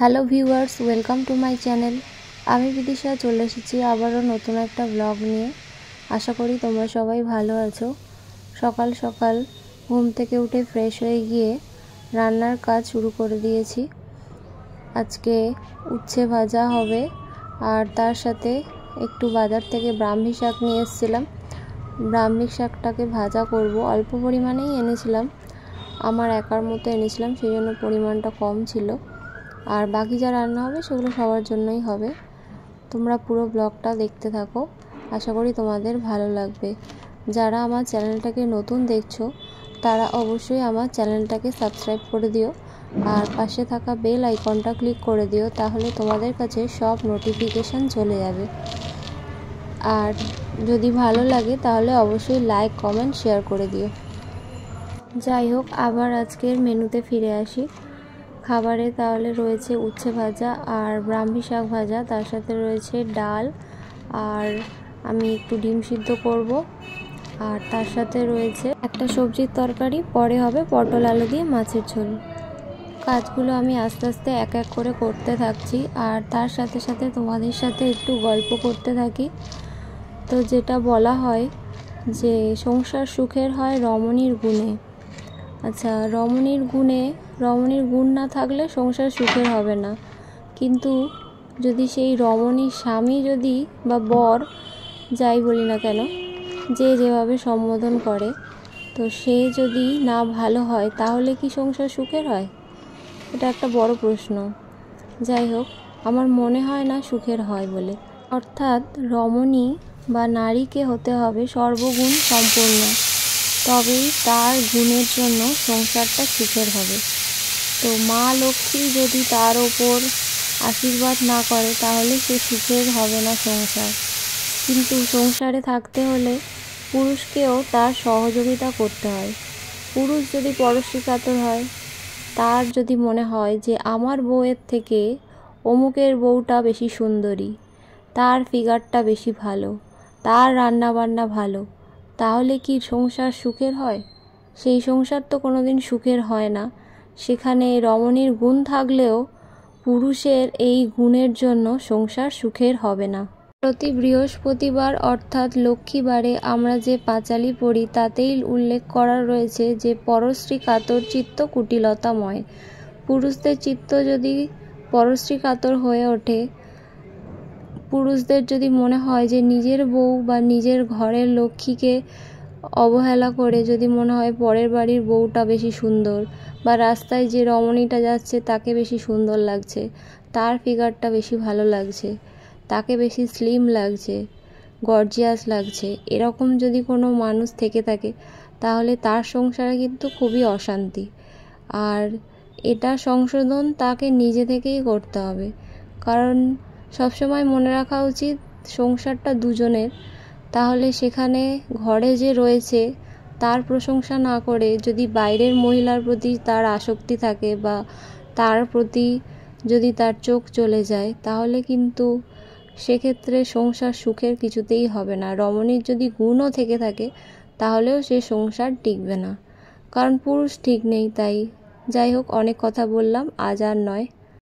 Hello viewers, welcome to my channel. আমি বিদিশা চলে এসেছি আবারও নতুন একটা ব্লগ নিয়ে। আশা করি তোমরা সবাই ভালো আছো। সকাল সকাল ঘুম থেকে উঠে ফ্রেশ হয়ে গিয়ে রান্নার কাজ শুরু করে দিয়েছি। আজকে উচ্ছে ভাজা হবে আর তার সাথে একটু বাজার থেকে ব্রাহ্মী শাক নিয়ে এসেছিলাম। ব্রাহ্মী শাকটাকে ভাজা করব। অল্প পরিমাণেই এনেছিলাম, আমার একার মতো এনেছিলাম, সেই জন্য পরিমাণটা কম ছিল। আর বাকি যা রান্না হবে সেগুলো সবার জন্যই হবে। তোমরা পুরো ব্লগটা দেখতে থাকো, আশা করি তোমাদের ভালো লাগবে। যারা আমার চ্যানেলটাকে নতুন দেখছো তারা অবশ্যই আমার চ্যানেলটাকে সাবস্ক্রাইব করে দিও আর পাশে থাকা বেল আইকনটা ক্লিক করে দিও, তাহলে তোমাদের কাছে সব নোটিফিকেশান চলে যাবে। আর যদি ভালো লাগে তাহলে অবশ্যই লাইক, কমেন্ট, শেয়ার করে দিও। যাই হোক, আবার আজকের মেনুতে ফিরে আসি। খাবারে তাহলে রয়েছে উচ্ছে ভাজা আর ব্রাহ্মী শাক ভাজা, তার সাথে রয়েছে ডাল, আর আমি একটু ডিম সিদ্ধ করব, আর তার সাথে রয়েছে একটা সবজির তরকারি, পরে হবে পটল আলু দিয়ে মাছের ঝোল। কাজগুলো আমি আস্তে আস্তে এক এক করে করতে থাকছি আর তার সাথে সাথে তোমাদের সাথে একটু গল্প করতে থাকি। তো যেটা বলা হয় যে সংসার সুখের হয় রমণীর গুণে। আচ্ছা, রমণীর গুণ না থাকলে সংসার সুখের হবে না, কিন্তু যদি সেই রমণীর স্বামী যদি বা বর, যাই বলি না কেন, যে যেভাবে সম্বোধন করে, তো সে যদি না ভালো হয় তাহলে কি সংসার সুখের হয়? এটা একটা বড় প্রশ্ন। যাই হোক, আমার মনে হয় না সুখের হয় বলে। অর্থাৎ রমণী বা নারীকে হতে হবে সর্বগুণ সম্পন্ন, তবেই তার গুণের জন্য সংসারটা সুখের হবে। তো মা লক্ষ্মী যদি তার ওপর আশীর্বাদ না করে তাহলে সে সুখের হবে না সংসার। কিন্তু সংসারে থাকতে হলে পুরুষকেও তার সহযোগিতা করতে হয়। পুরুষ যদি পরশ্রী কাতর হয়, তার যদি মনে হয় যে আমার বউয়ের থেকে অমুকের বউটা বেশি সুন্দরী, তার ফিগারটা বেশি ভালো, তার রান্নাবান্না ভালো, তাহলে কি সংসার সুখের হয়? সেই সংসার তো কোনোদিন সুখের হয় না। সেখানে রমণীর গুণ থাকলেও পুরুষের এই গুণের জন্য সংসার সুখের হবে না। প্রতি বৃহস্পতিবার অর্থাৎ লক্ষ্মীবারে আমরা যে পাঁচালি পড়ি তাতেই উল্লেখ করা রয়েছে যে পরশ্রী কাতর চিত্ত কুটিলতাময়। পুরুষদের চিত্ত যদি পরশ্রী কাতর হয়ে ওঠে, পুরুষদের যদি মনে হয় যে নিজের বউ বা নিজের ঘরের লক্ষ্মীকে অবহেলা করে যদি মনে হয় পরের বাড়ির বউটা বেশি সুন্দর, বা রাস্তায় যে রমণীটা যাচ্ছে তাকে বেশি সুন্দর লাগছে, তার ফিগারটা বেশি ভালো লাগছে, তাকে বেশি স্লিম লাগছে, গর্জিয়াস লাগছে, এরকম যদি কোনো মানুষ থেকে থাকে তাহলে তার সংসারে কিন্তু খুবই অশান্তি। আর এটা সংশোধন তাকে নিজে থেকেই করতে হবে, কারণ সবসময় মনে রাখা উচিত সংসারটা দুজনের। তাহলে সেখানে ঘরে যে রয়েছে তার প্রশংসা না করে যদি বাইরের মহিলার প্রতি তার আসক্তি থাকে বা তার প্রতি যদি তার চোখ চলে যায়, তাহলে কিন্তু সেক্ষেত্রে সংসার সুখের কিছুতেই হবে না। রমণীর যদি গুণও থেকে থাকে তাহলেও সে সংসার টিকবে না, কারণ পুরুষ ঠিক নেই। তাই যাই হোক, অনেক কথা বললাম, আজ আর নয়।